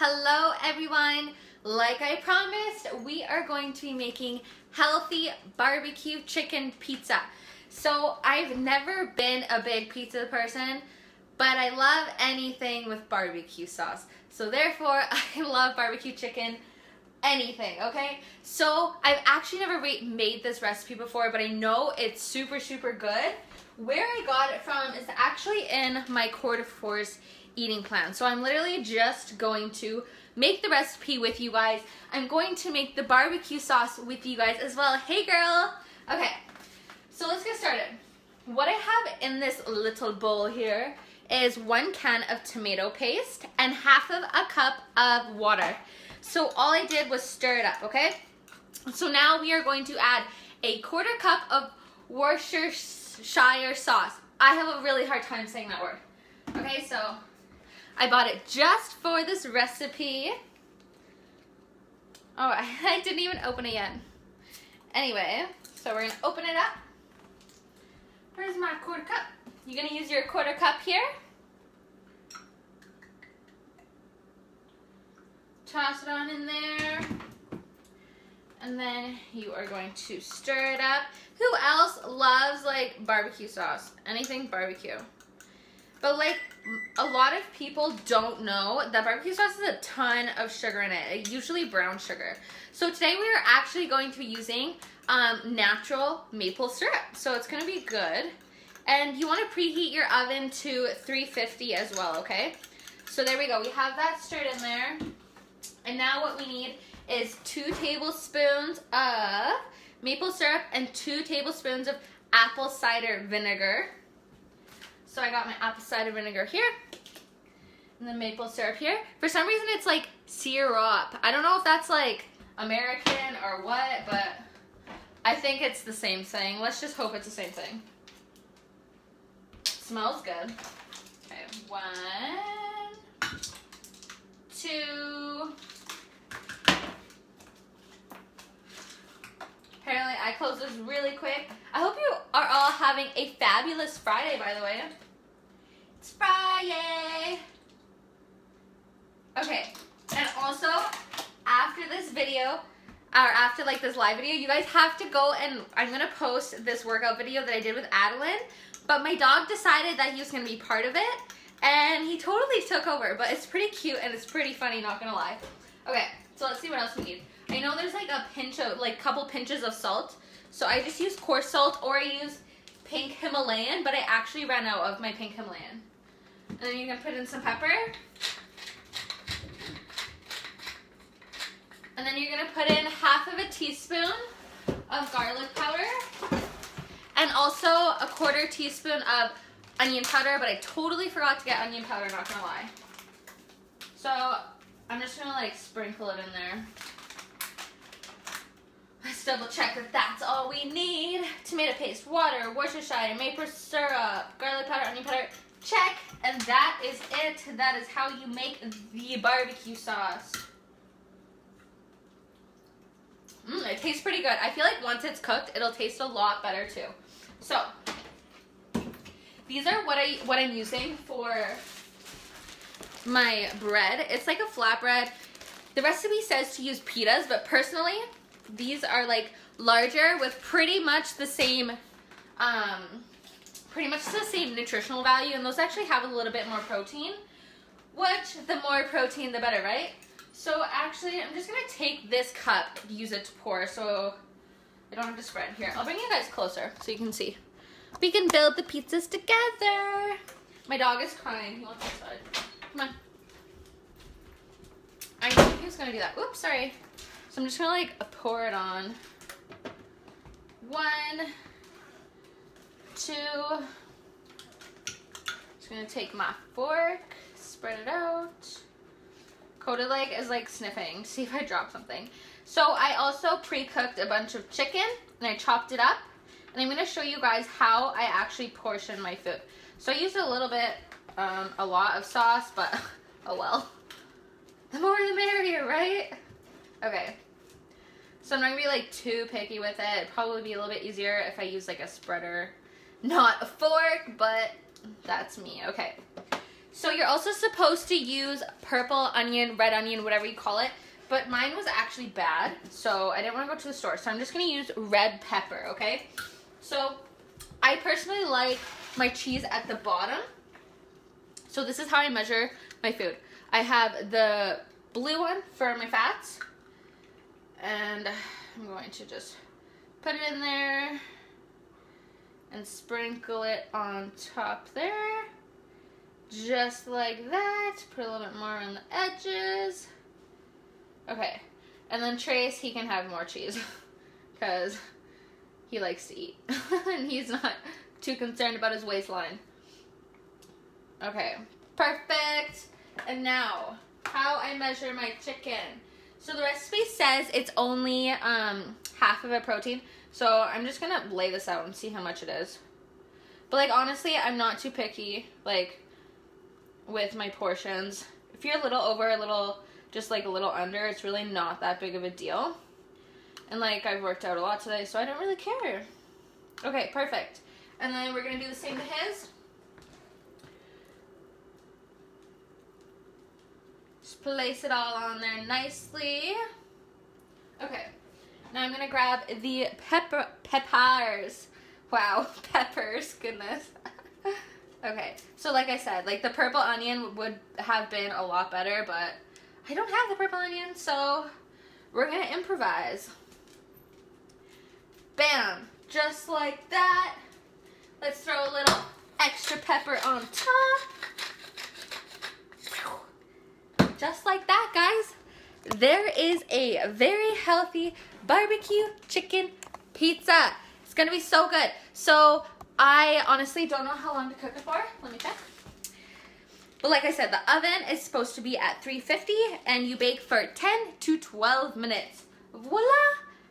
Hello everyone! Like I promised, we are going to be making healthy barbecue chicken pizza. So I've never been a big pizza person, but I love anything with barbecue sauce. So therefore, I love barbecue chicken, anything, okay? So I've actually never made this recipe before, but I know it's super good. Where I got it from is actually in my quarter force eating plan. So I'm literally just going to make the recipe with you guys. I'm going to make the barbecue sauce with you guys as well. Hey girl! Okay, so let's get started. What I have in this little bowl here is 1 can of tomato paste and half of a cup of water. So all I did was stir it up, okay? So now we are going to add a 1/4 cup of Worcestershire sauce. I have a really hard time saying that word. Okay, so I bought it just for this recipe. Oh, I didn't even open it yet. Anyway, so we're gonna open it up. Where's my 1/4 cup? You're gonna use your 1/4 cup here. Toss it on in there. And then you are going to stir it up. Who else loves like barbecue sauce? Anything barbecue. But like a lot of people don't know that barbecue sauce has a ton of sugar in it, usually brown sugar. So today we are actually going to be using natural maple syrup. So it's gonna be good. And you wanna preheat your oven to 350 as well, okay? So there we go, we have that stirred in there. And now what we need is 2 tablespoons of maple syrup and 2 tablespoons of apple cider vinegar. So I got my apple cider vinegar here and the maple syrup here. For some reason it's like syrup. I don't know if that's like American or what, but I think it's the same thing. Let's just hope it's the same thing. Smells good. Okay, 1, 2. Apparently I closed this really quick. I hope you are all having a fabulous Friday, by the way. It's Friday. Okay, and also after this video, or after like this live video, you guys have to go and I'm gonna post this workout video that I did with Adeline, but my dog decided that he was gonna be part of it and he totally took over, but it's pretty cute and it's pretty funny, not gonna lie. Okay, so let's see what else we need. I know there's like a pinch of, like couple pinches of salt. So I just use coarse salt or I use pink Himalayan, but I actually ran out of my pink Himalayan. And then you're gonna put in some pepper. And then you're gonna put in half of a teaspoon of garlic powder. And also a 1/4 teaspoon of onion powder, but I totally forgot to get onion powder, not gonna lie. So I'm just gonna like sprinkle it in there. Let's double check that that's all we need. Tomato paste, water, Worcestershire, maple syrup, garlic powder, onion powder. Check, and that is it. That is how you make the barbecue sauce. It tastes pretty good. I feel like once it's cooked, it'll taste a lot better too. So these are what I'm using for my bread. It's like a flatbread. The recipe says to use pitas, but personally, these are like larger with pretty much the same nutritional value, and those actually have a little bit more protein, which the more protein the better, right? So actually I'm just gonna take this cup, use it to pour so I don't have to spread. Here, I'll bring you guys closer so you can see. We can build the pizzas together. My dog is crying, he wants outside. Come on. I knew he was gonna do that. Oops, sorry. So I'm just gonna like pour it on. 1, 2. Just gonna take my fork, spread it out. Coated leg is like sniffing to see if I drop something. So I also pre-cooked a bunch of chicken and I chopped it up. And I'm gonna show you guys how I actually portion my food. So I used a little bit, a lot of sauce, but oh well. The more the merrier, right? Okay. So I'm not gonna be like too picky with it. It'd probably be a little bit easier if I use like a spreader, not a fork, but that's me. Okay. So you're also supposed to use purple onion, red onion, whatever you call it. But mine was actually bad, so I didn't want to go to the store. So I'm just going to use red pepper, okay? So I personally like my cheese at the bottom. So this is how I measure my food. I have the blue one for my fats. And I'm going to just put it in there and sprinkle it on top there. Just like that. Put a little bit more on the edges. Okay. And then Trace, he can have more cheese because he likes to eat. And he's not too concerned about his waistline. Okay. Perfect. And now, how I measure my chicken. So the recipe says it's only half of a protein. So I'm just going to lay this out and see how much it is. But like honestly, I'm not too picky like with my portions. If you're a little over, just like a little under, it's really not that big of a deal. And like I've worked out a lot today, so I don't really care. Okay, perfect. And then we're going to do the same to his. Just place it all on there nicely. Okay. Now I'm going to grab the peppers. Wow, peppers, goodness. Okay, so like I said, like the purple onion would have been a lot better, but I don't have the purple onion, so we're going to improvise. Bam, just like that. Let's throw a little extra pepper on top. Just like that, guys. There is a very healthy barbecue chicken pizza. It's gonna be so good. So I honestly don't know how long to cook it for. Let me check. But like I said, the oven is supposed to be at 350 and you bake for 10 to 12 minutes. Voila!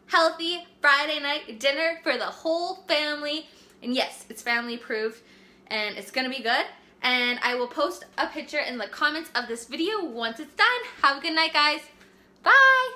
Healthy Friday night dinner for the whole family. And yes, it's family approved and it's gonna be good. And I will post a picture in the comments of this video once it's done. Have a good night, guys. Bye!